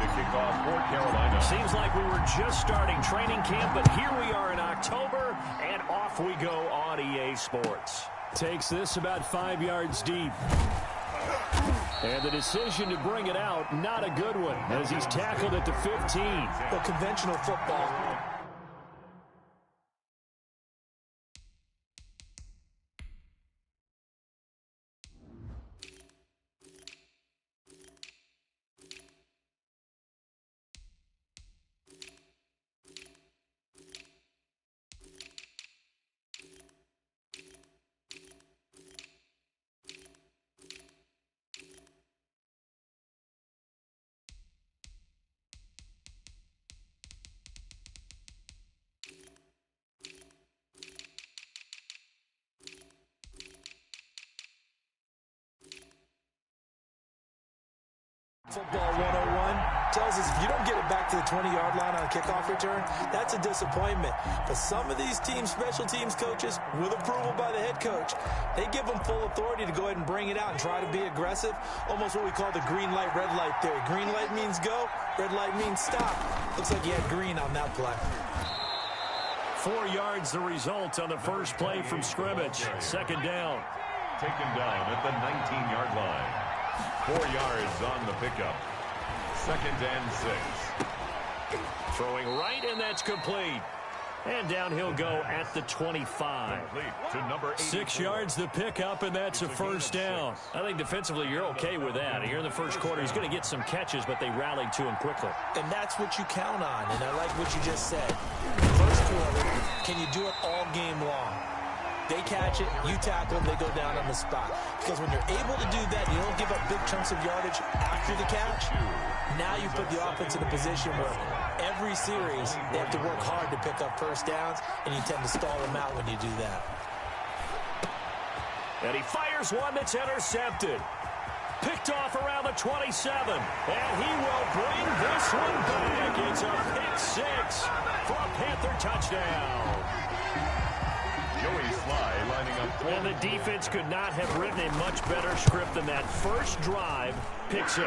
to kick off for Carolina. Seems like we were just starting training camp, but here we are in October, and off we go on EA Sports. Takes this about 5 yards deep. And the decision to bring it out, not a good one, as he's tackled at the 15. Well, conventional football. Football 101 tells us if you don't get it back to the 20-yard line on a kickoff return, that's a disappointment. But some of these teams, special teams coaches, with approval by the head coach, they give them full authority to go ahead and bring it out and try to be aggressive. Almost what we call the green light, red light theory. Green light means go, red light means stop. Looks like he had green on that play. 4 yards the result on the first play from scrimmage. Second down. Taken down at the 19-yard line. 4 yards on the pickup. Second and 6. Throwing right, and that's complete. And down he'll go at the 25. To number 6 yards the pickup, and that's a first down. I think defensively you're okay with that. Here in the first quarter, he's going to get some catches, but they rallied to him quickly. And that's what you count on, and I like what you just said. First quarter, can you do it all game long? They catch it, you tackle them, they go down on the spot. Because when you're able to do that, you don't give up big chunks of yardage after the catch. Now you put the offense in a position where every series they have to work hard to pick up first downs, and you tend to stall them out when you do that. And he fires one that's intercepted. Picked off around the 27. And he will bring this one back. It's a pick six for a Panther touchdown. Joey Sly lining up. And the defense could not have written a much better script than that first drive, pick six.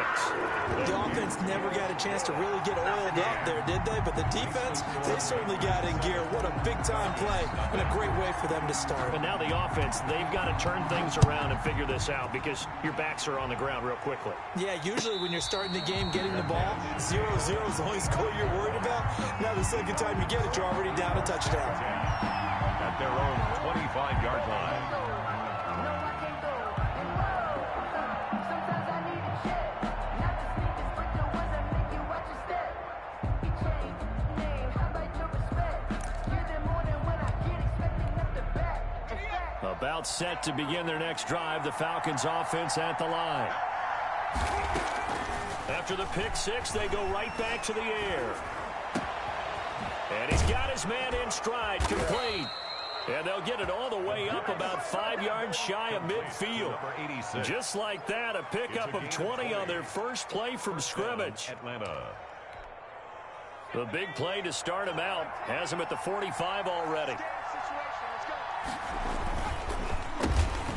The offense never got a chance to really get oiled up there, did they? But the defense, they certainly got in gear. What a big-time play and a great way for them to start. But now the offense, they've got to turn things around and figure this out because your backs are on the ground real quickly. Yeah, usually when you're starting the game, getting the ball, 0-0 is the only score you're worried about. Now the second time you get it, you're already down a touchdown. At their own 25-yard line. About set to begin their next drive, the Falcons offense at the line. After the pick six, they go right back to the air. And he's got his man in stride, complete. And they'll get it all the way up about 5 yards shy of midfield. Just like that, a pickup of 20 on their first play from scrimmage. Atlanta. The big play to start him out has him at the 45 already.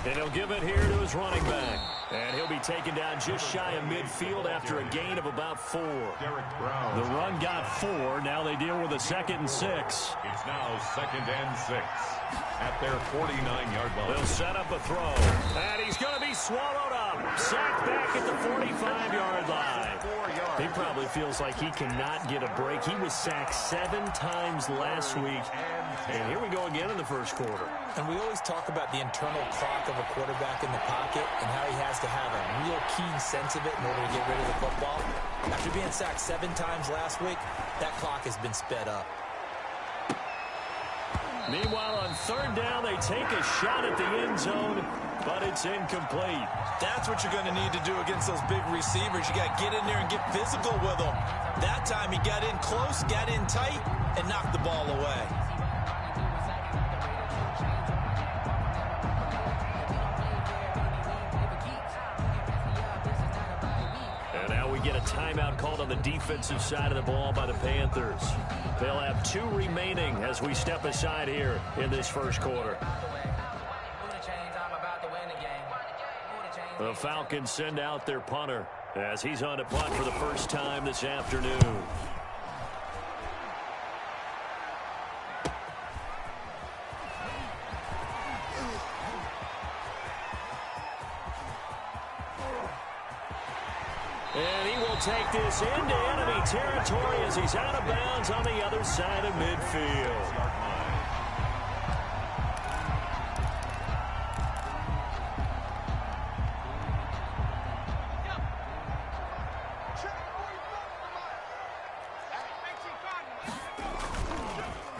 And he'll give it here to his running back. And he'll be taken down just shy of midfield after a gain of about 4. The run got 4. Now they deal with a 2nd and 6. It's now 2nd and 6 at their 49-yard line. They'll set up a throw. And he's going to be swallowed up. Sacked back at the 45-yard line. He probably feels like he cannot get a break. He was sacked 7 times last week. And here we go again in the first quarter. And we always talk about the internal clock of a quarterback in the pocket and how he has to have a real keen sense of it in order to get rid of the football. After being sacked 7 times last week, that clock has been sped up. Meanwhile, on 3rd down, they take a shot at the end zone, but it's incomplete. That's what you're going to need to do against those big receivers. You got to get in there and get physical with them. That time he got in close, got in tight, and knocked the ball away. And now we get a timeout called on the defensive side of the ball by the Panthers. They'll have 2 remaining as we step aside here in this first quarter. The Falcons send out their punter. as he's on to punt for the first time this afternoon. And he will take this into enemy territory as he's out of bounds on the other side of midfield.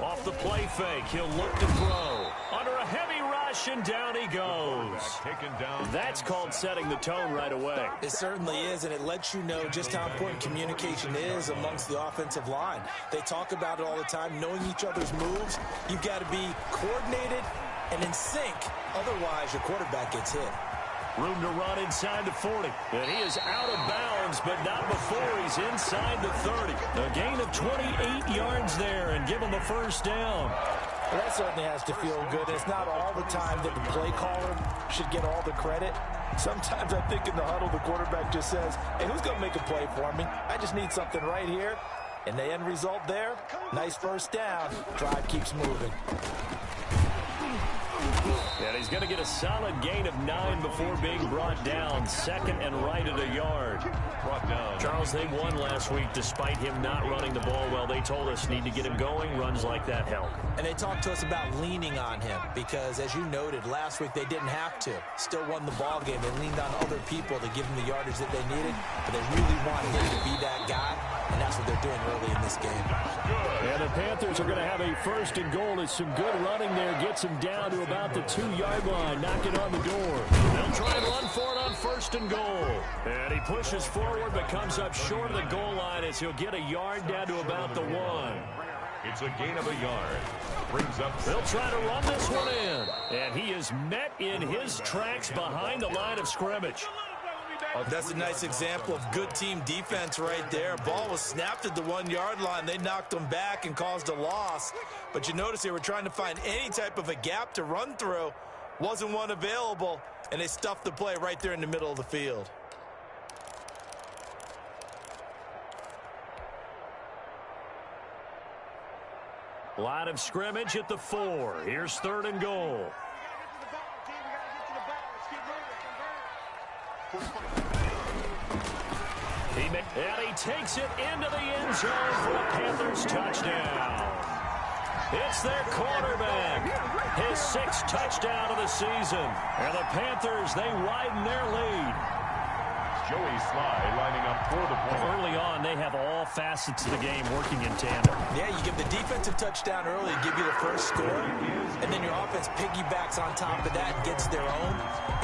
Off the play fake, he'll look to throw. Under a heavy rush, and down he goes. That's called setting the tone right away. It certainly is, and it lets you know just how important communication is amongst the offensive line. They talk about it all the time, knowing each other's moves. You've got to be coordinated and in sync. Otherwise, your quarterback gets hit. Room to run inside the 40. And he is out of bounds, but not before he's inside the 30. A gain of 28 yards there and give him a first down. Well, that certainly has to feel good. It's not all the time that the play caller should get all the credit. Sometimes I think in the huddle, the quarterback just says, hey, who's going to make a play for me? I just need something right here. And the end result there, nice first down. Drive keeps moving. And he's going to get a solid gain of 9 before being brought down. Second and right at a yard. Brought down. Charles, they won last week despite him not running the ball well. They told us need to get him going. Runs like that help. And they talked to us about leaning on him because, as you noted, last week they didn't have to. Still won the ball game. They leaned on other people to give him the yardage that they needed. But they really want him to be that guy, and that's what they're doing early in this game. And the Panthers are going to have a first and goal. It's some good running there. Gets him down to about the 2-yard line. Knock it on the door. They'll try and run for it on first and goal. And he pushes forward but comes up short of the goal line as he'll get a yard down to about the 1. It's a gain of a yard. Brings up. They'll try to run this one in. And he is met in his tracks behind the line of scrimmage. That's a nice example of good team defense right there. Ball was snapped at the 1-yard line. They knocked him back and caused a loss. But you notice they were trying to find any type of a gap to run through. Wasn't one available, and they stuffed the play right there in the middle of the field. Line of scrimmage at the 4. Here's third and goal. And he takes it into the end zone for a Panthers touchdown. It's their quarterback. His 6th touchdown of the season. And the Panthers, they widen their lead. Joey Sly lining up for the point. Early on, they have all facets of the game working in tandem. Yeah, you give the defensive touchdown early, give you the first score, and then your offense piggybacks on top of that and gets their own.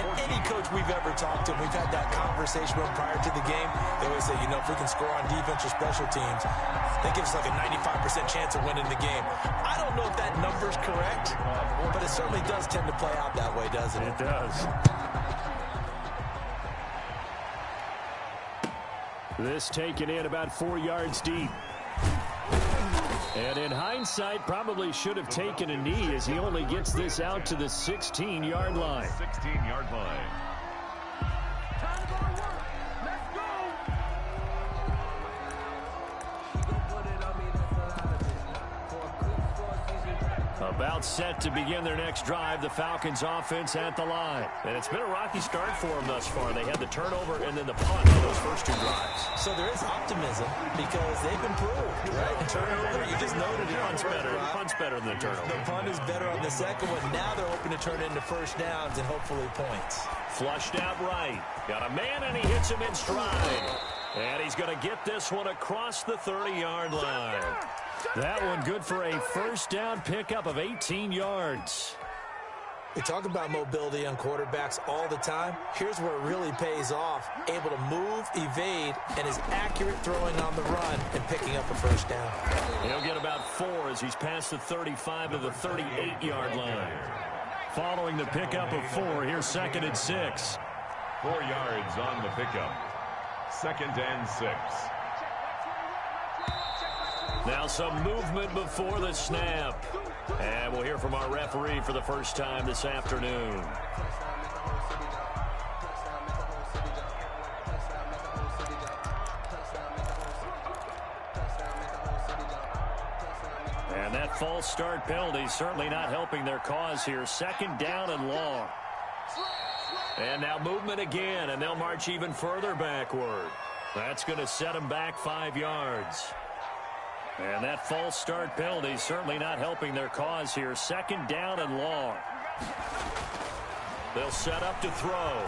And any coach we've ever talked to, we've had that conversation with prior to the game, they always say, you know, if we can score on defense or special teams, that gives us like a 95% chance of winning the game. I don't know if that number's correct, but it certainly does tend to play out that way, doesn't it? It does. This taken in about 4 yards deep. And in hindsight, probably should have taken a knee as he only gets this out to the 16-yard line. 16-yard line. About set to begin their next drive, the Falcons offense at the line. And it's been a rocky start for them thus far. They had the turnover and then the punt on those first 2 drives. So there is optimism because they've improved, right? The turnover, you just noted it. Punt's better than the turnover. The punt is better on the second one. Now they're hoping to turn into first downs and hopefully points. Flushed out right. Got a man and he hits him in stride. And he's going to get this one across the 30-yard line. That one good for a first down pickup of 18 yards. We talk about mobility on quarterbacks all the time. Here's where it really pays off. Able to move, evade, and is accurate throwing on the run and picking up a first down. He'll get about 4 as he's past the 35 to the 38-yard line. Following the pickup of 4, here's 2nd and 6. 4 yards on the pickup. 2nd and 6. Now some movement before the snap. And we'll hear from our referee for the first time this afternoon. And that false start penalty certainly not helping their cause here. Second down and long. And now movement again, and they'll march even further backward. That's going to set them back 5 yards. And that false start penalty certainly not helping their cause here. Second down and long. They'll set up to throw.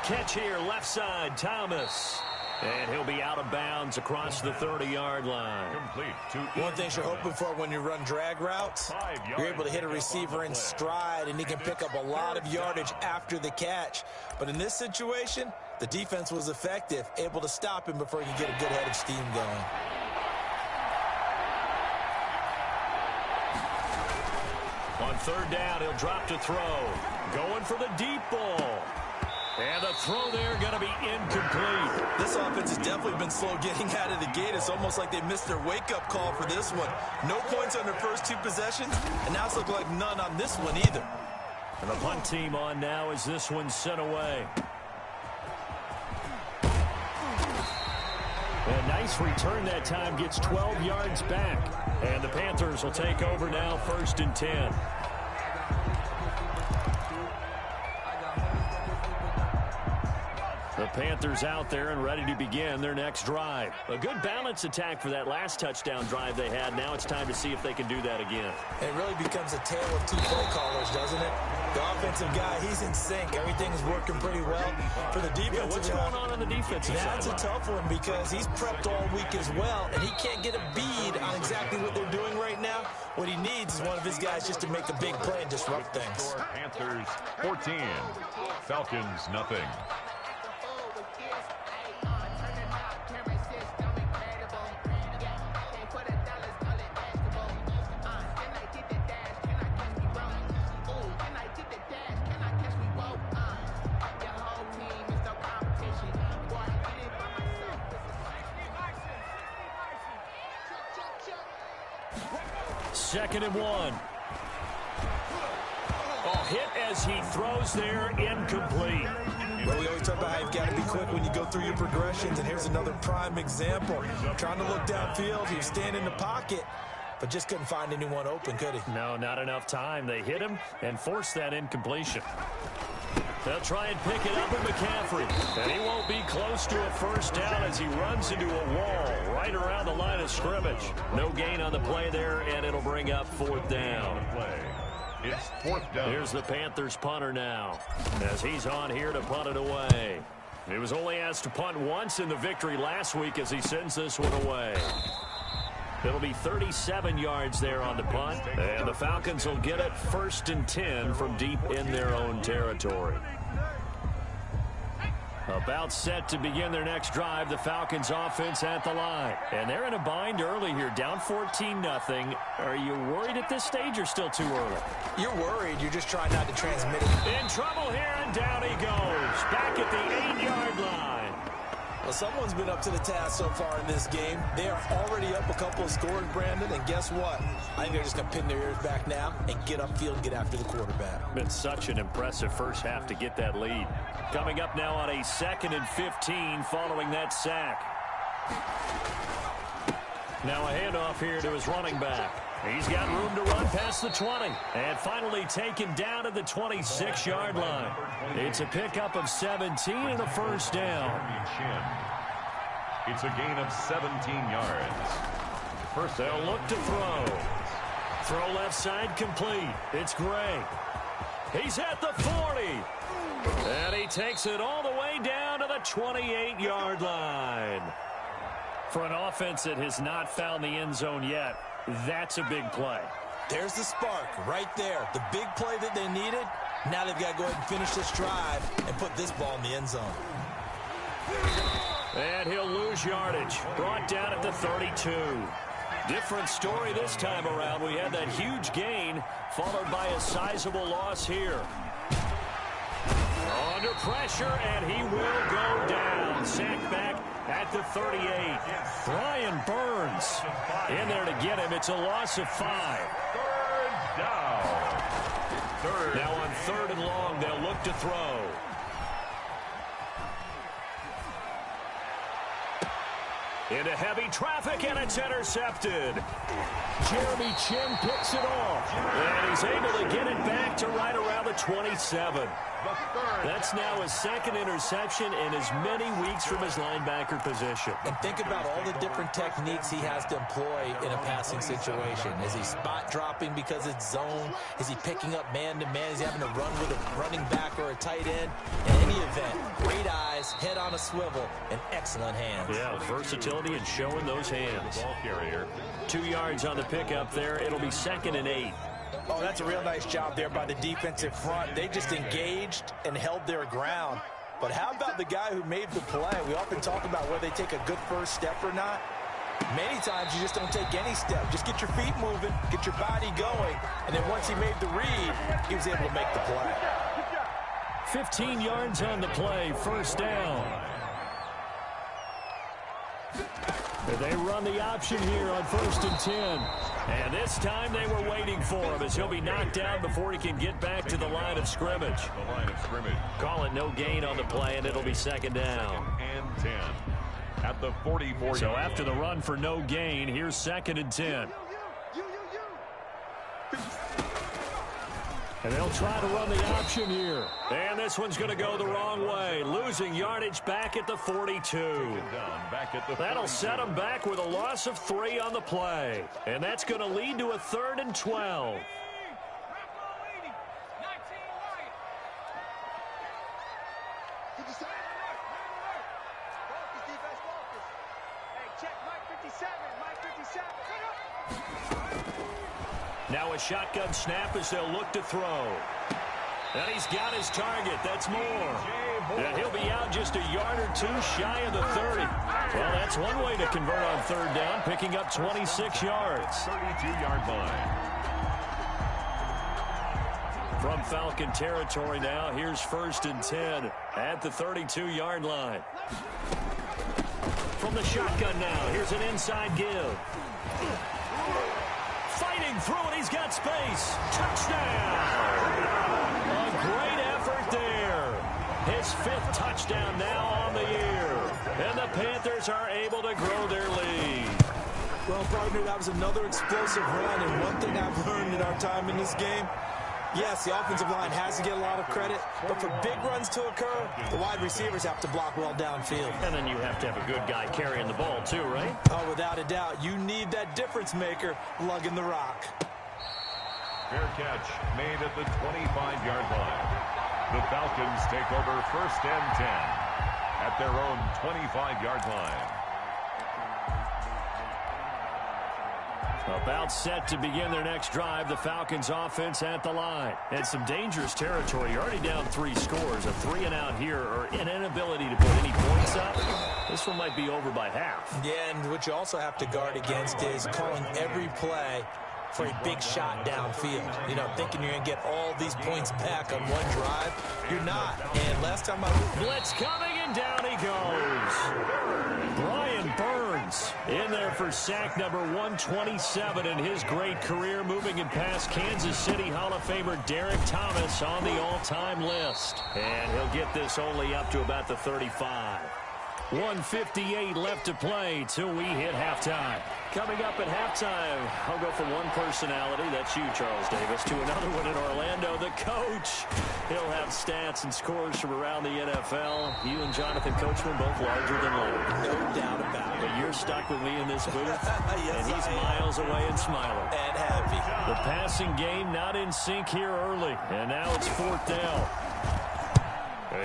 Catch here, left side, Thomas. And he'll be out of bounds across the 30-yard line. One thing you're hoping for when you run drag routes, you're able to hit a receiver in stride, and he can pick up a lot of yardage after the catch. But in this situation, the defense was effective, able to stop him before he could get a good head of steam going. On third down, he'll drop to throw. Going for the deep ball. And the throw there going to be incomplete. This offense has definitely been slow getting out of the gate. It's almost like they missed their wake-up call for this one. No points on their first 2 possessions, and now it's looking like none on this one either. And the punt team on now as this one's sent away. A nice return that time, gets 12 yards back. And the Panthers will take over now, 1st and 10. The Panthers out there and ready to begin their next drive. A good balance attack for that last touchdown drive they had. Now it's time to see if they can do that again. It really becomes a tale of 2 play callers, doesn't it? The offensive guy, he's in sync. Everything's working pretty well. For the defensive what's going on the defensive side? That's a tough one because he's prepped all week as well, and he can't get a bead on exactly what they're doing right now. What he needs is one of his guys just to make a big play and disrupt things. Panthers 14, Falcons nothing. Second and 1. Oh, hit as he throws there, incomplete. Well, we always talk about how you've got to be quick when you go through your progressions, and here's another prime example. Trying to look downfield, he was standing in the pocket, but just couldn't find anyone open, could he? No, not enough time. They hit him and forced that incompletion. They'll try and pick it up with McCaffrey. And he won't be close to a first down as he runs into a wall right around the line of scrimmage. No gain on the play there, and it'll bring up 4th down. It's 4th down. Here's the Panthers punter now as he's on here to punt it away. He was only asked to punt once in the victory last week as he sends this one away. It'll be 37 yards there on the punt, and the Falcons will get it 1st and 10 from deep in their own territory. About set to begin their next drive, the Falcons offense at the line. And they're in a bind early here, down 14-0. Are you worried at this stage or still too early? You're worried. You're just trying not to transmit it. In trouble here, and down he goes. Back at the 8-yard line. Well, someone's been up to the task so far in this game. They are already up a couple of scores, Brandon, and guess what? I think they're just going to pin their ears back now and get upfield and get after the quarterback. Been such an impressive first half to get that lead. Coming up now on a 2nd and 15 following that sack. Now a handoff here to his running back. He's got room to run past the 20. And finally taken down at the 26-yard line. It's a pickup of 17 and a first down. It's a gain of 17 yards. First, they'll look to throw. Throw left side complete. It's Gray. He's at the 40. And he takes it all the way down to the 28-yard line. For an offense that has not found the end zone yet, that's a big play. There's the spark right there. The big play that they needed. Now they've got to go ahead and finish this drive and put this ball in the end zone. And he'll lose yardage. Brought down at the 32. Different story this time around. We had that huge gain followed by a sizable loss here. Under pressure, and he will go down. Sacked back at the 38. Brian Burns in there to get him. It's a loss of 5. 3rd down. Now on 3rd and long, they'll look to throw. Into heavy traffic, and it's intercepted. Jeremy Chin picks it off. And he's able to get it back to right around the 27. That's now his second interception in as many weeks from his linebacker position. And think about all the different techniques he has to employ in a passing situation. Is he spot dropping because it's zone? Is he picking up man-to-man? Is he having to run with a running back or a tight end? In any event, great eyes, head on a swivel, and excellent hands. Yeah, versatility and showing those hands. Ball carrier. 2 yards on the pickup there. It'll be 2nd and 8. Oh, that's a real nice job there by the defensive front. They just engaged and held their ground. But how about the guy who made the play? We often talk about whether they take a good first step or not. Many times you just don't take any step. Just get your feet moving, get your body going, and then once he made the read, he was able to make the play. 15 yards on the play, 1st down. They run the option here on 1st and 10. And this time they were waiting for him as he'll be knocked down before he can get back to the line of scrimmage. The line of scrimmage. Call it no gain on the play, and it'll be 2nd down. And 10 at the 44. So after the run for no gain, here's 2nd and 10. And they'll try to run the option here. And this one's going to go the wrong way. Losing yardage back at the 42. That'll set them back with a loss of 3 on the play. And that's going to lead to a 3rd and 12. Now a shotgun snap as they'll look to throw. And he's got his target. That's Moore. And he'll be out just a yard or 2 shy of the 30. Well, that's one way to convert on 3rd down, picking up 26 yards. 32-yard line. From Falcon territory now, here's 1st and 10 at the 32-yard line. From the shotgun now, here's an inside give. Fighting through it, he's got space. Touchdown! A great effort there. His 5th touchdown now on the year. And the Panthers are able to grow their lead. Well, partner, that was another explosive run. And one thing I've learned in our time in this game, yes, the offensive line has to get a lot of credit, but for big runs to occur, the wide receivers have to block well downfield. And then you have to have a good guy carrying the ball too, right? Oh, without a doubt. You need that difference maker lugging the rock. Fair catch made at the 25-yard line. The Falcons take over 1st and 10 at their own 25-yard line. About set to begin their next drive, the Falcons offense at the line. And some dangerous territory. You're already down 3 scores. A 3-and-out here, or an inability to put any points up. This one might be over by half. Yeah, and what you also have to guard against is calling every play for a big shot downfield. You know, thinking you're going to get all these points back on one drive. You're not. And last time blitz coming, and down he goes. Brian Burns in there for sack number 127 in his great career, moving and past Kansas City Hall of Famer Derek Thomas on the all-time list. And he'll get this only up to about the 35. 1:58 left to play till we hit halftime. Coming up at halftime, I'll go from one personality, that's you, Charles Davis, to another one in Orlando, the coach. He'll have stats and scores from around the NFL. You and Jonathan Coachman both larger than life. No doubt about it. But you're stuck with me in this booth, yes, and he's miles away and smiling. And happy. The passing game not in sync here early, and now it's 4th down.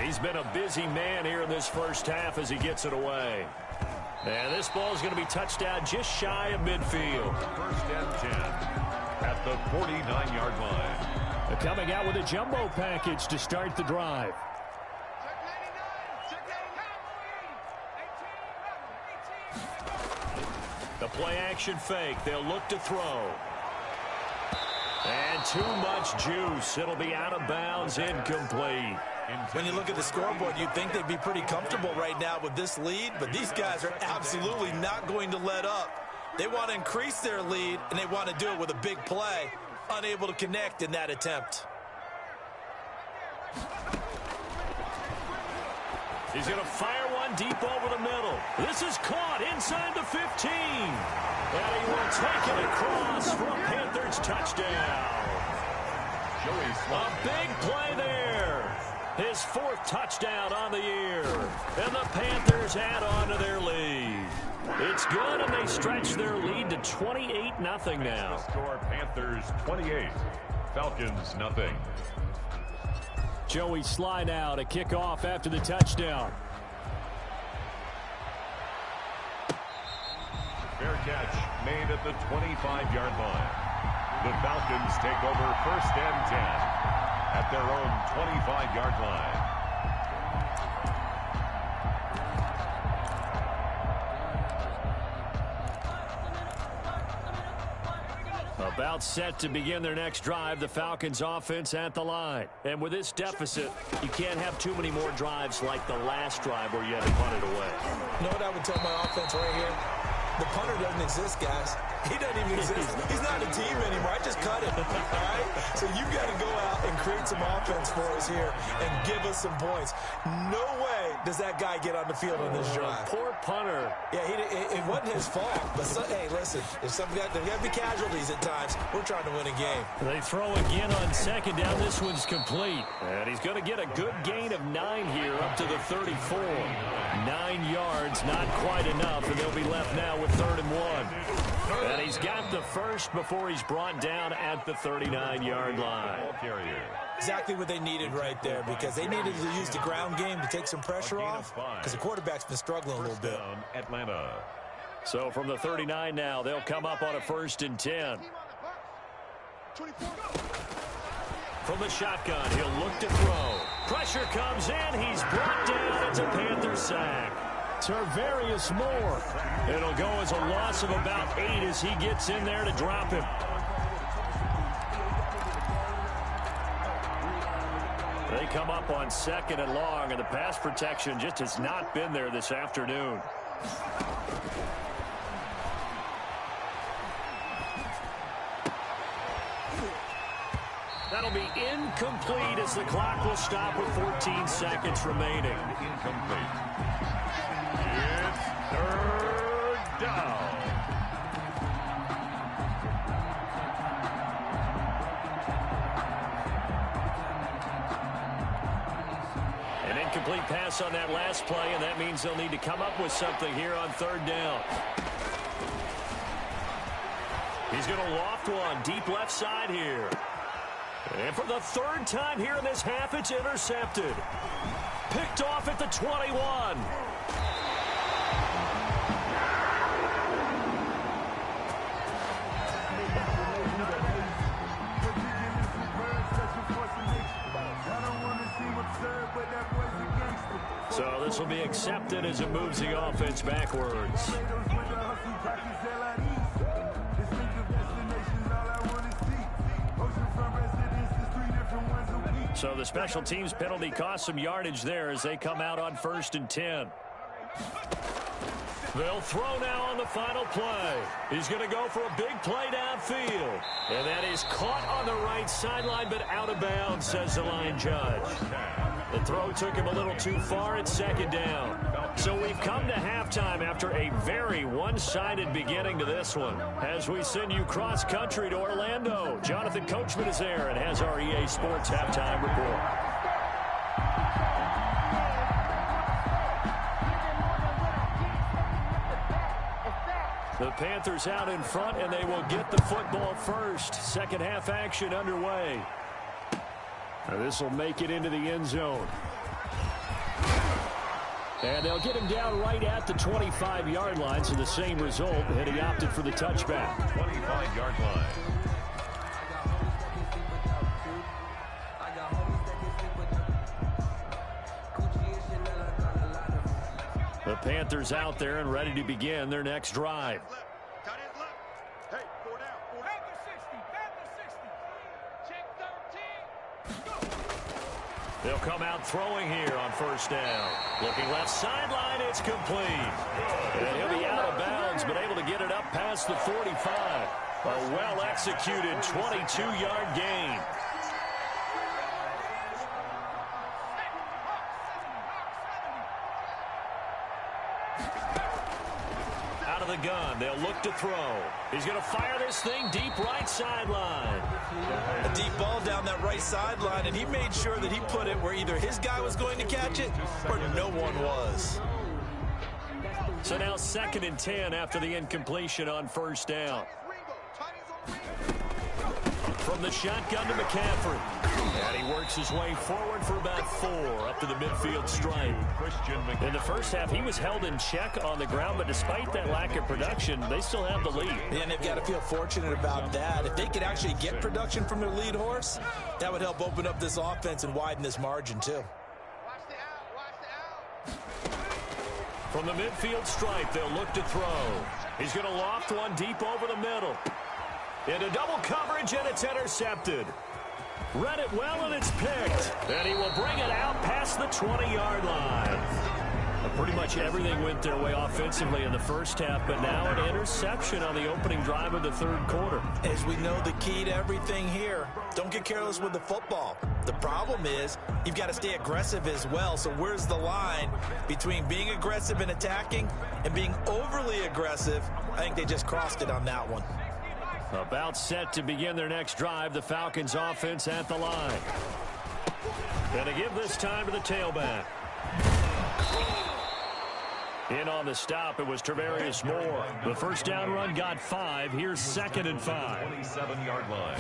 He's been a busy man here in this first half as he gets it away. And this ball is going to be touched down just shy of midfield. 1st and 10 at the 49-yard line. They're coming out with a jumbo package to start the drive. The play action fake. They'll look to throw. And too much juice. It'll be out of bounds, incomplete. When you look at the scoreboard, you'd think they'd be pretty comfortable right now with this lead, but these guys are absolutely not going to let up. They want to increase their lead, and they want to do it with a big play. Unable to connect in that attempt. He's going to fire one deep over the middle. This is caught inside the 15. And he will take it across for a Panthers touchdown. A big play there. His 4th touchdown on the year. And the Panthers add on to their lead. It's good, and they stretch their lead to 28-0 now. Score Panthers 28, Falcons nothing. Joey Sly now to kick off after the touchdown. Fair catch made at the 25-yard line. The Falcons take over 1st and 10 at their own 25-yard line. About set to begin their next drive, the Falcons offense at the line. And with this deficit, you can't have too many more drives like the last drive where you had to punt it away. You know what I would tell my offense right here? The punter doesn't exist, guys. He doesn't even exist. He's not a team anymore. I just cut him, all right? So you got to go out and create some offense for us here and give us some points. No way does that guy get on the field on this drive. Poor punter. Yeah, it wasn't his fault. But, hey, listen, there's got to be casualties at times. We're trying to win a game. They throw again on 2nd down. This one's complete. And he's going to get a good gain of 9 here up to the 34. 9 yards, not quite enough, and they'll be left now with 3rd and 1. And he's got the first before he's brought down at the 39-yard line. Exactly what they needed right there, because they needed to use the ground game to take some pressure off, because the quarterback's been struggling a little bit. Atlanta. So from the 39 now, they'll come up on a 1st and 10. From the shotgun, he'll look to throw. Pressure comes in. He's brought down. It's a Panther sack. Tarvarius Moore. It'll go as a loss of about 8 as he gets in there to drop him. They come up on 2nd and long, and the pass protection just has not been there this afternoon. That'll be incomplete as the clock will stop with 14 seconds remaining. Incomplete. It's 3rd down. An incomplete pass on that last play, and that means they'll need to come up with something here on 3rd down. He's going to loft one deep left side here. And for the 3rd time here in this half, it's intercepted. Picked off at the 21. So this will be accepted as it moves the offense backwards. So the special teams penalty cost some yardage there as they come out on 1st and 10. They'll throw now on the final play. He's going to go for a big play downfield. And that is caught on the right sideline, but out of bounds, says the line judge. The throw took him a little too far at 2nd down. So we've come to halftime after a very one-sided beginning to this one. As we send you cross-country to Orlando, Jonathan Coachman is there and has our EA Sports halftime report. The Panthers out in front, and they will get the football first. Second half action underway. Now this will make it into the end zone. And they'll get him down right at the 25-yard line, so the same result, and he opted for the touchback. 25-yard line. The Panthers out there and ready to begin their next drive. They'll come out throwing here on 1st down. Looking left sideline, it's complete. And he'll be out of bounds, but able to get it up past the 45. A well-executed 22-yard gain. Out of the gun, they'll look to throw. He's going to fire this thing deep right sideline. A deep ball down that right sideline, and he made sure that he put it where either his guy was going to catch it or no one was. So now 2nd and 10 after the incompletion on first down. From the shotgun to McCaffrey. And he works his way forward for about 4 up to the midfield stripe. In the first half, he was held in check on the ground, but despite that lack of production, they still have the lead. And they've got to feel fortunate about that. If they could actually get production from their lead horse, that would help open up this offense and widen this margin too. From the midfield stripe, they'll look to throw. He's going to loft one deep over the middle. Into double coverage, and it's intercepted. Read it well, and it's picked. And he will bring it out past the 20-yard line. Pretty much everything went their way offensively in the first half, but now an interception on the opening drive of the third quarter. As we know, the key to everything here, don't get careless with the football. The problem is you've got to stay aggressive as well. So where's the line between being aggressive and attacking and being overly aggressive? I think they just crossed it on that one. About set to begin their next drive, the Falcons offense at the line. And to give this time to the tailback. In on the stop, it was Tarvarius Moore. The first down run got 5. Here's 2nd and 5. 27-yard line.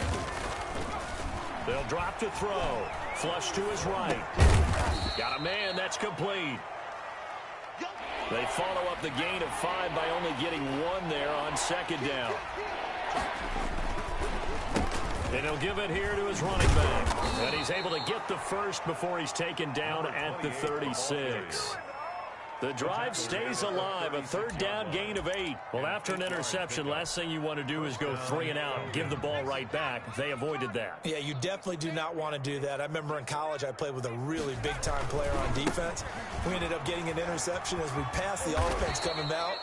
They'll drop to throw. Flush to his right. Got a man, that's complete. They follow up the gain of 5 by only getting 1 there on 2nd down. And he'll give it here to his running back. And he's able to get the first before he's taken down at the 36. The drive stays alive, a 3rd down gain of 8. Well, after an interception, last thing you want to do is go 3 and out and give the ball right back. They avoided that. Yeah, you definitely do not want to do that. I remember in college I played with a really big-time player on defense. We ended up getting an interception as we passed the offense coming out.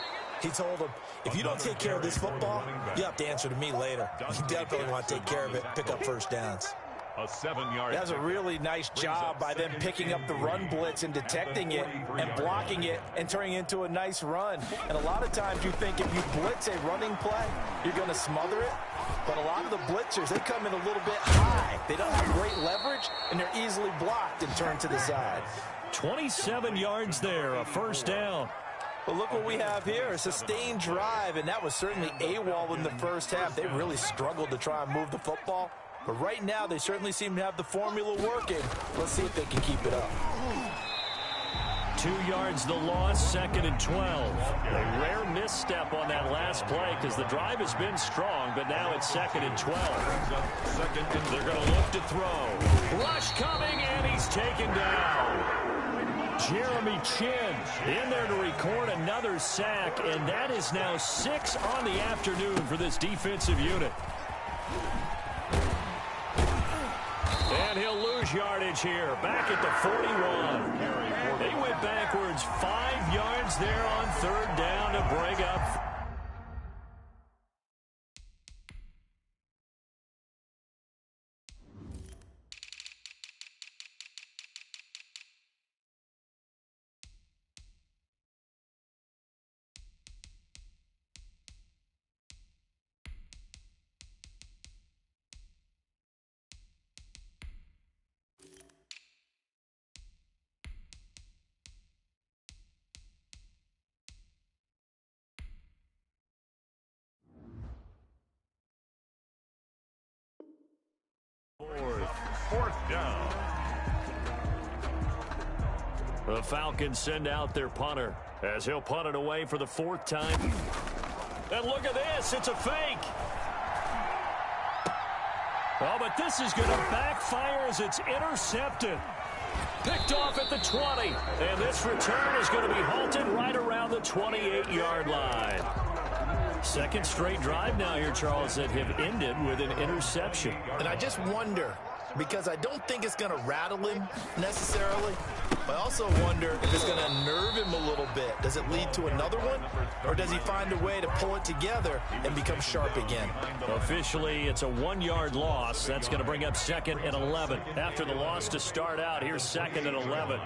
He told him, if you don't take care of this football, you have to answer to me later. You definitely want to take care of it, pick up first downs. A 7-yard. That's a really nice job by them picking up the run blitz and detecting it and blocking it and turning it into a nice run. And a lot of times you think if you blitz a running play, you're going to smother it. But a lot of the blitzers, they come in a little bit high. They don't have great leverage, and they're easily blocked and turned to the side. 27 yards there, a first down. But look what we have here, a sustained drive, and that was certainly AWOL in the first half. They really struggled to try and move the football. But right now, they certainly seem to have the formula working. Let's see if they can keep it up. 2 yards the loss, 2nd and 12. A rare misstep on that last play because the drive has been strong, but now it's 2nd and 12. They're going to look to throw. Rush coming, and he's taken down. Jeremy Chin in there to record another sack, and that is now 6 on the afternoon for this defensive unit. And he'll lose yardage here, back at the 41. They went backwards 5 yards there on 3rd down to bring up. Fourth down. The Falcons send out their punter as he'll punt it away for the 4th time. And look at this, it's a fake. Oh, but this is going to backfire as it's intercepted. Picked off at the 20. And this return is going to be halted right around the 28-yard line. 2nd straight drive now here, Charles, that have ended with an interception. And I just wonder, because I don't think it's going to rattle him necessarily. I also wonder if it's going to unnerve him a little bit. Does it lead to another one? Or does he find a way to pull it together and become sharp again? Officially, it's a 1-yard loss. That's going to bring up 2nd and 11. After the loss to start out, here's 2nd and 11.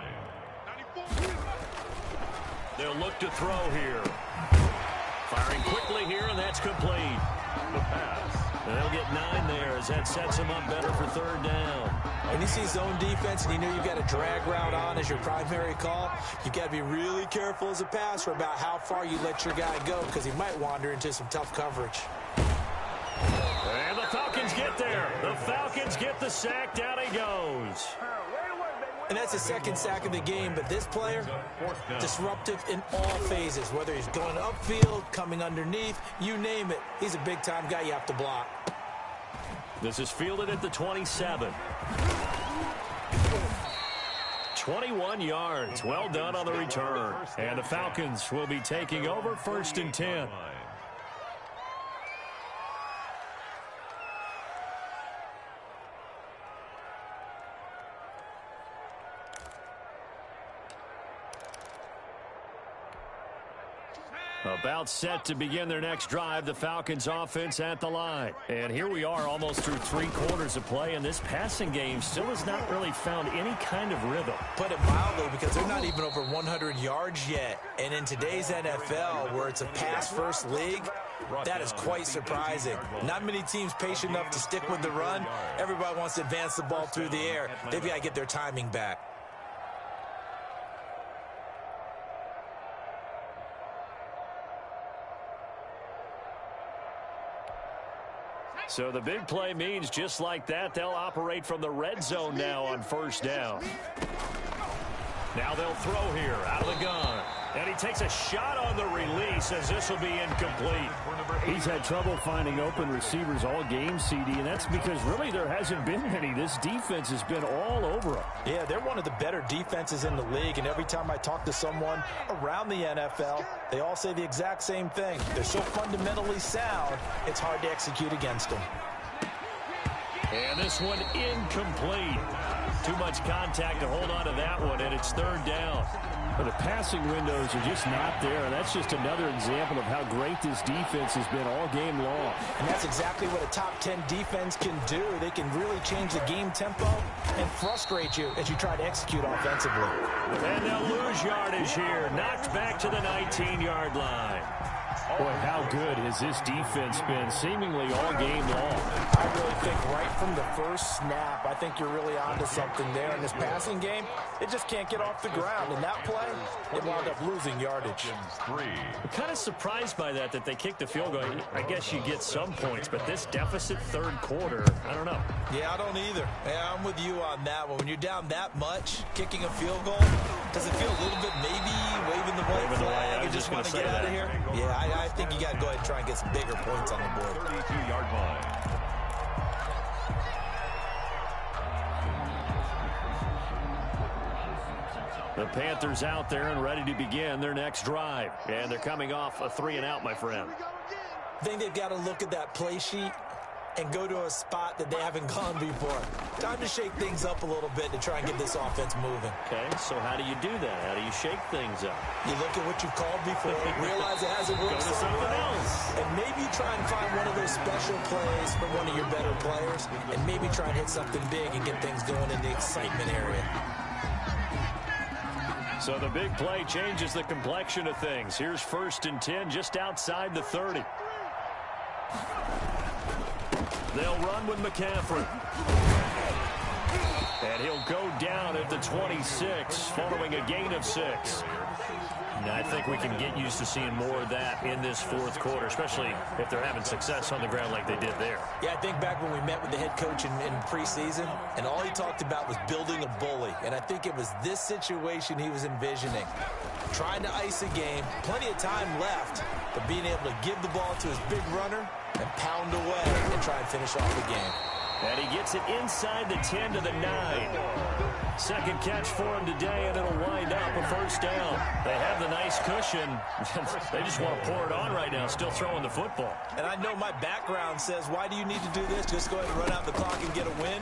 They'll look to throw here. Firing quickly here, and that's complete. The pass. And they'll get 9 there as that sets them up better for 3rd down. When you see zone defense and you know you've got a drag route on as your primary call, you've got to be really careful as a passer about how far you let your guy go because he might wander into some tough coverage. And the Falcons get there. The Falcons get the sack. Down he goes. And that's his 2nd sack of the game, but this player, disruptive in all phases, whether he's going upfield, coming underneath, you name it. He's a big-time guy you have to block. This is fielded at the 27. 21 yards. Well done on the return. And the Falcons will be taking over 1st and 10. About set to begin their next drive, the Falcons offense at the line. And here we are almost through 3 quarters of play, and this passing game still has not really found any kind of rhythm. Put it mildly, because they're not even over 100 yards yet. And in today's NFL, where it's a pass-first league, that is quite surprising. Not many teams patient enough to stick with the run. Everybody wants to advance the ball through the air. They've got to get their timing back. So the big play means just like that, they'll operate from the red zone now on 1st down. Now they'll throw here out of the gun. And he takes a shot on the release as this will be incomplete. He's had trouble finding open receivers all game, CD, and that's because really there hasn't been many. This defense has been all over him. Yeah, they're one of the better defenses in the league, and every time I talk to someone around the NFL, they all say the exact same thing. They're so fundamentally sound, it's hard to execute against them. And this one incomplete. Too much contact to hold on to that one, and it's 3rd down. Well, the passing windows are just not there, and that's just another example of how great this defense has been all game long. And that's exactly what a top 10 defense can do. They can really change the game tempo and frustrate you as you try to execute offensively. And they'll lose yardage here. Knocked back to the 19-yard line. Boy, how good has this defense been seemingly all game long? I really think right from the first snap, I think you're really onto something there in this passing game. It just can't get off the ground. In that play, it wound up losing yardage. I'm kind of surprised by that they kicked the field goal. I guess you get some points, but this deficit 3rd quarter, I don't know. Yeah, I don't either. Yeah, I'm with you on that one. When you're down that much, kicking a field goal, does it feel a little bit maybe waving the white flag and just want to get out of here? Yeah, I think you got to go ahead and try and get some bigger points on the board. 32-yard line. The Panthers out there and ready to begin their next drive. And they're coming off a 3-and-out, my friend. I think they've got to look at that play sheet and go to a spot that they haven't gone before. Time to shake things up a little bit to try and get this offense moving. Okay, so how do you do that? How do you shake things up? You look at what you've called before, realize it hasn't worked Go to something else. and maybe try and find one of those special plays from one of your better players, and maybe try and hit something big and get things going in the excitement area. So the big play changes the complexion of things. Here's 1st and 10 just outside the 30. They'll run with McCaffrey. And he'll go down at the 26 following a gain of 6. And I think we can get used to seeing more of that in this 4th quarter, especially if they're having success on the ground like they did there. Yeah, I think back when we met with the head coach in preseason, and all he talked about was building a bully. And I think it was this situation he was envisioning. Trying to ice a game, plenty of time left, but being able to give the ball to his big runner and pound away and try and finish off the game. And he gets it inside the 10 to the 9. Second catch for him today, and it'll wind up a 1st down. They have the nice cushion. They just want to pour it on right now, still throwing the football. And I know my background says, why do you need to do this? Just go ahead and run out the clock and get a win.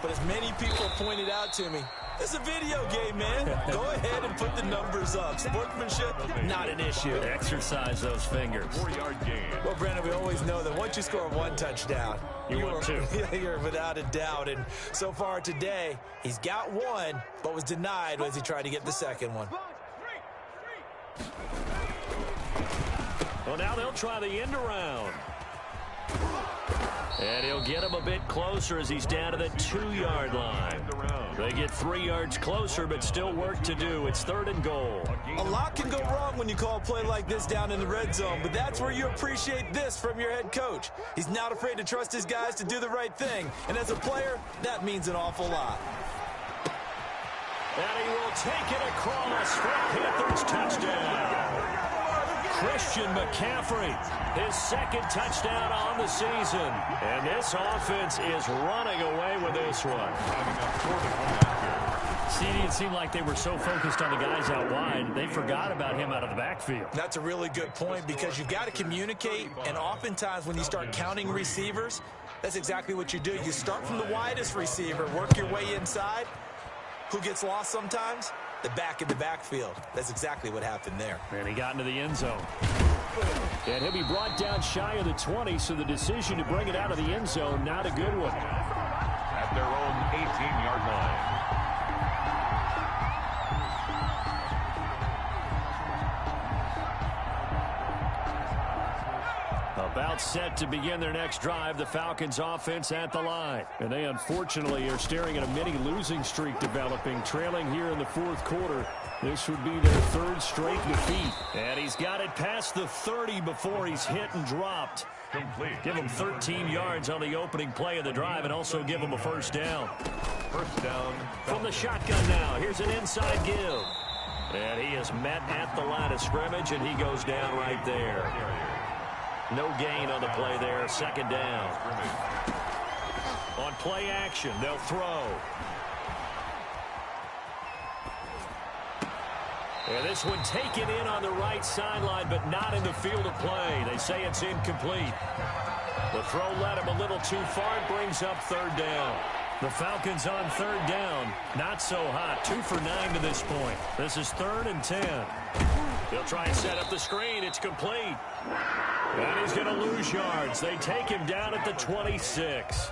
But as many people pointed out to me, it's a video game, man. Go ahead and put the numbers up. Sportsmanship, not an issue. Exercise those fingers. 4-yard gain. Well, Brandon, we always know that once you score 1 touchdown, You want 2. You're without a doubt. And so far today, he's got 1, but was denied as he tried to get the second one. Well, now they'll try the end around. And he'll get him a bit closer as he's down to the 2-yard line. They get 3 yards closer, but still work to do. It's 3rd and goal. A lot can go wrong when you call a play like this down in the red zone, but that's where you appreciate this from your head coach. He's not afraid to trust his guys to do the right thing, and as a player, that means an awful lot. And he will take it across for a Panthers touchdown. Christian McCaffrey, his 2nd touchdown on the season. And this offense is running away with this one. CD, it seemed like they were so focused on the guys out wide, they forgot about him out of the backfield. That's a really good point because you've got to communicate, and oftentimes when you start counting receivers, that's exactly what you do. You start from the widest receiver, work your way inside. Who gets lost sometimes? The back in the backfield. That's exactly what happened there. And he got into the end zone. And he'll be brought down shy of the 20, so the decision to bring it out of the end zone, not a good one. At their own 18-yard line. About set to begin their next drive, the Falcons offense at the line. And they unfortunately are staring at a mini losing streak developing, trailing here in the 4th quarter. This would be their 3rd straight defeat. And he's got it past the 30 before he's hit and dropped. Complete. Give him 13 yards on the opening play of the drive and also give him a 1st down. 1st down. From the shotgun now, here's an inside give. And he is met at the line of scrimmage, and he goes down right there. No gain on the play there, 2nd down. On play action, they'll throw. And this one taken in on the right sideline, but not in the field of play. They say it's incomplete. The throw led him a little too far. It brings up 3rd down. The Falcons on 3rd down. Not so hot. 2 for 9 to this point. This is 3rd and 10. He'll try and set up the screen. It's complete. And he's going to lose yards. They take him down at the 26.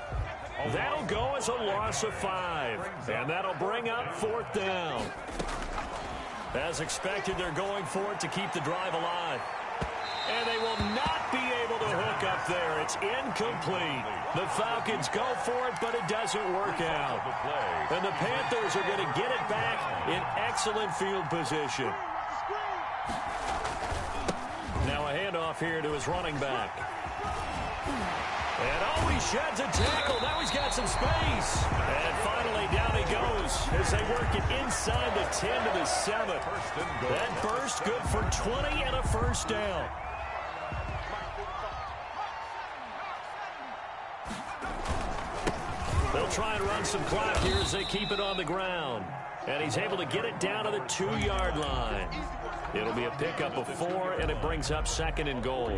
That'll go as a loss of 5. And that'll bring up 4th down. As expected, they're going for it to keep the drive alive. And they will not be able to hook up there. It's incomplete. The Falcons go for it, but it doesn't work out. And the Panthers are going to get it back in excellent field position. Now a handoff here to his running back. And he sheds a tackle. Now he's got some space. And finally down he goes as they work it inside the 10 to the 7. That burst good for 20 and a 1st down. They'll try and run some clock here as they keep it on the ground. And he's able to get it down to the 2-yard line. It'll be a pickup of 4, and it brings up 2nd and goal.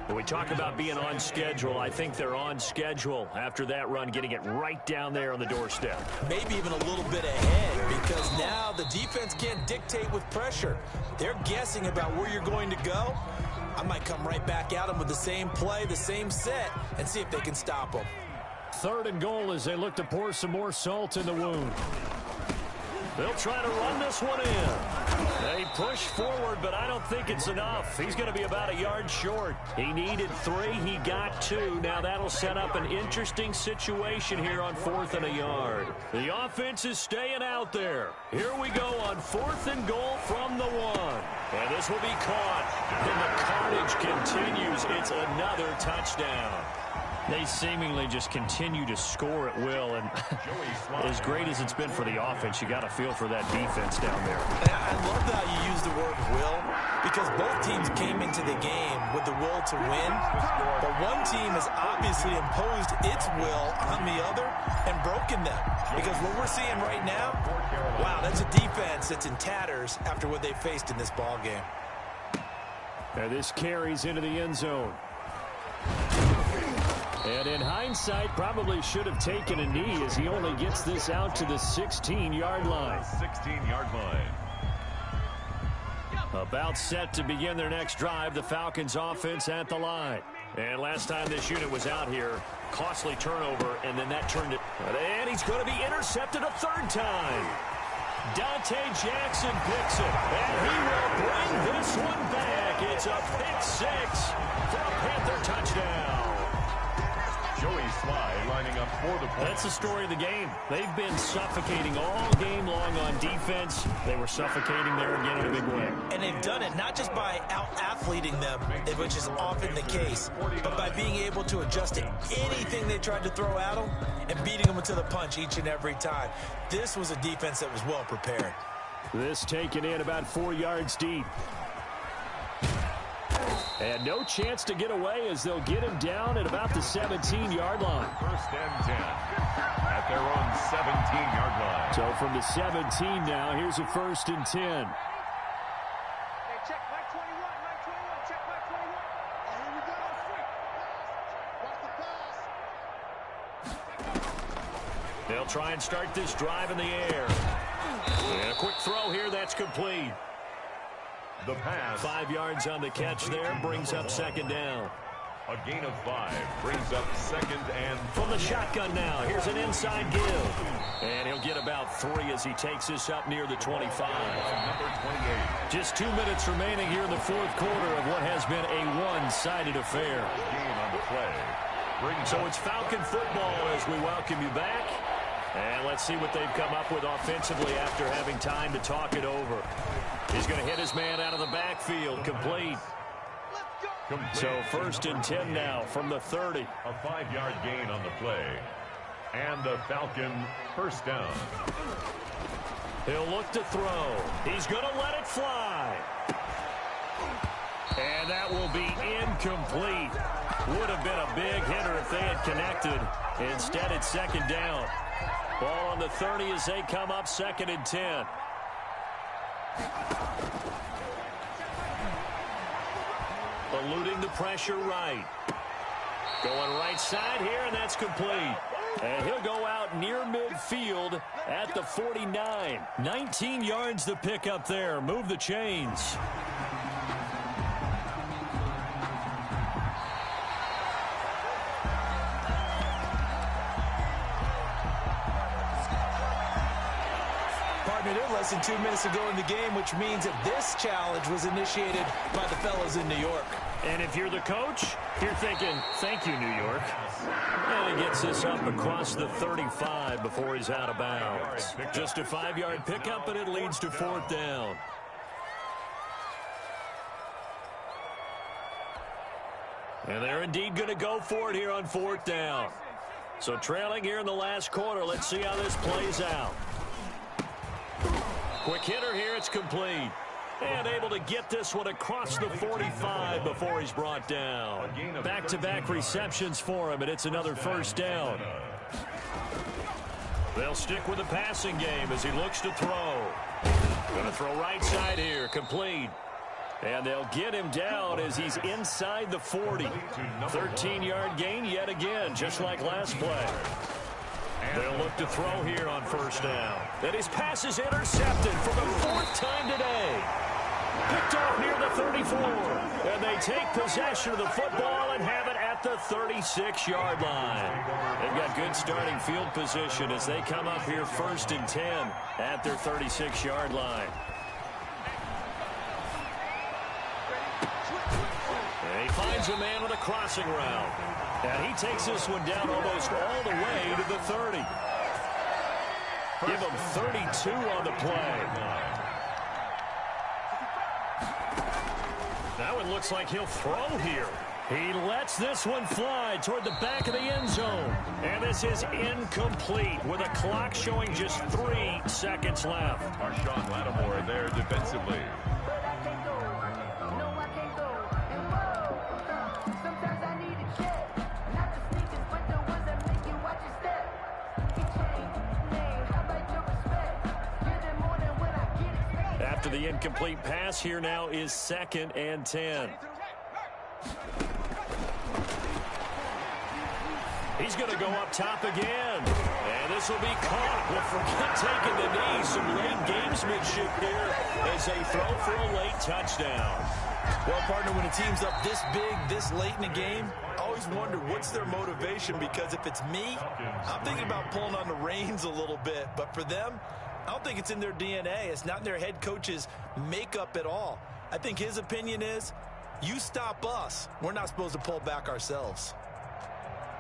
When we talk about being on schedule, I think they're on schedule after that run, getting it right down there on the doorstep. Maybe even a little bit ahead, because now the defense can't dictate with pressure. They're guessing about where you're going to go. I might come right back at them with the same play, the same set, and see if they can stop them. 3rd and goal as they look to pour some more salt in the wound. They'll try to run this one in. They push forward, but I don't think it's enough. He's going to be about a yard short. He needed 3. He got 2. Now that'll set up an interesting situation here on 4th and a yard. The offense is staying out there. Here we go on 4th and goal from the 1. And this will be caught. And the carnage continues. It's another touchdown. They seemingly just continue to score at will, and as great as it's been for the offense, you got to feel for that defense down there. I love how you use the word will, because both teams came into the game with the will to win, but one team has obviously imposed its will on the other and broken them, because what we're seeing right now, wow, that's a defense that's in tatters after what they faced in this ball game. And this carries into the end zone. And in hindsight, probably should have taken a knee as he only gets this out to the 16-yard line. 16-yard line. About set to begin their next drive, the Falcons offense at the line. And last time this unit was out here, costly turnover, and then that turned it. And he's going to be intercepted a 3rd time. Dante Jackson picks it, and he will bring this one back. It's a pick for a Panther touchdown. Joey Sly lining up for the play. That's the story of the game. They've been suffocating all game long on defense. They were suffocating there again in a big way. And they've done it not just by out-athleting them, which is often the case, but by being able to adjust to anything they tried to throw at them and beating them to the punch each and every time. This was a defense that was well prepared. This taken in about 4 yards deep. And no chance to get away as they'll get him down at about the 17-yard line. First and 10 at their own 17-yard line. So from the 17 now, here's a first and 10. Hey, check Mike 21, check Mike 21. Oh, here we go, free. Watch the pass. They'll try and start this drive in the air. And a quick throw here, that's complete. The pass. 5 yards on the catch there, brings up second down. A gain of 5 brings up second and From the shotgun now, here's an inside give. And he'll get about 3 as he takes this up near the 25. number 28. Just 2 minutes remaining here in the fourth quarter of what has been a one-sided affair. Gain on the play. So it's Falcon football as we welcome you back. And let's see what they've come up with offensively after having time to talk it over. He's going to hit his man out of the backfield, complete. So first and 10 now from the 30. A 5-yard gain on the play. And the Falcon first down. He'll look to throw. He's going to let it fly. And that will be incomplete. Would have been a big hitter if they had connected. Instead, it's second down. Ball on the 30 as they come up second and 10. Eluding the pressure right. Going right side here, and that's complete. And he'll go out near midfield at the 49. 19 yards to pick up there. Move the chains. Partner, less than 2 minutes to go in the game, which means that this challenge was initiated by the fellas in New York. And if you're the coach, you're thinking, thank you, New York. And he gets this up across the 35 before he's out of bounds. Just a 5-yard pickup, and it leads to fourth down. And they're indeed going to go for it here on fourth down. So trailing here in the last quarter, let's see how this plays out. Quick hitter here, it's complete. And able to get this one across the 45 before he's brought down. Back-to-back receptions for him, and it's another first down. They'll stick with the passing game as he looks to throw. Going to throw right side here, complete. And they'll get him down as he's inside the 40. 13-yard gain yet again, just like last play. They'll look to throw here on first down. And his pass is intercepted for the 4th time today. Picked off near the 34. And they take possession of the football and have it at the 36-yard line. They've got good starting field position as they come up here first and 10 at their 36-yard line. And he finds a man on the crossing route. And he takes this one down almost all the way to the 30. Give him 32 on the play. Now it looks like he'll throw here. He lets this one fly toward the back of the end zone. And this is incomplete with a clock showing just 3 seconds left. Marshawn Lattimore there defensively. After the incomplete pass, here now is second and 10. He's going to go up top again. And this will be caught. Well, forget taking the knee. Some late gamesmanship here as they throw for a late touchdown. Well, partner, when a team's up this big, this late in the game, I always wonder what's their motivation, because if it's me, I'm thinking about pulling on the reins a little bit. But for them, I don't think it's in their DNA. It's not in their head coach's makeup at all. I think his opinion is, You stop us, we're not supposed to pull back ourselves.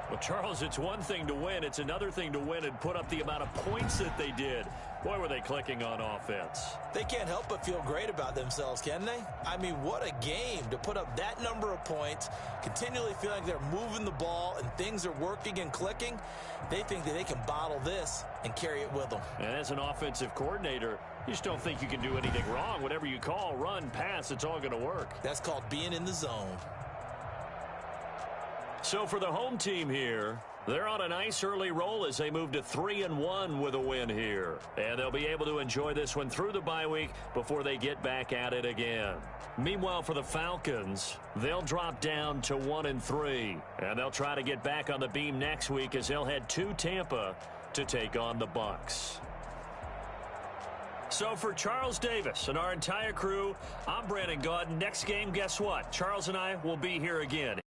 Well, Charles, it's one thing to win. It's another thing to win and put up the amount of points that they did. Boy, were they clicking on offense. They can't help but feel great about themselves, can they? I mean, what a game to put up that number of points, continually feel like they're moving the ball and things are working and clicking. They think that they can bottle this and carry it with them. And as an offensive coordinator, you just don't think you can do anything wrong. Whatever you call, run, pass, it's all going to work. That's called being in the zone. So for the home team here, they're on a nice early roll as they move to 3-1 with a win here. And they'll be able to enjoy this one through the bye week before they get back at it again. Meanwhile, for the Falcons, they'll drop down to 1-3. And they'll try to get back on the beam next week as they'll head to Tampa to take on the Bucs. So for Charles Davis and our entire crew, I'm Brandon Gaudin. Next game, guess what? Charles and I will be here again.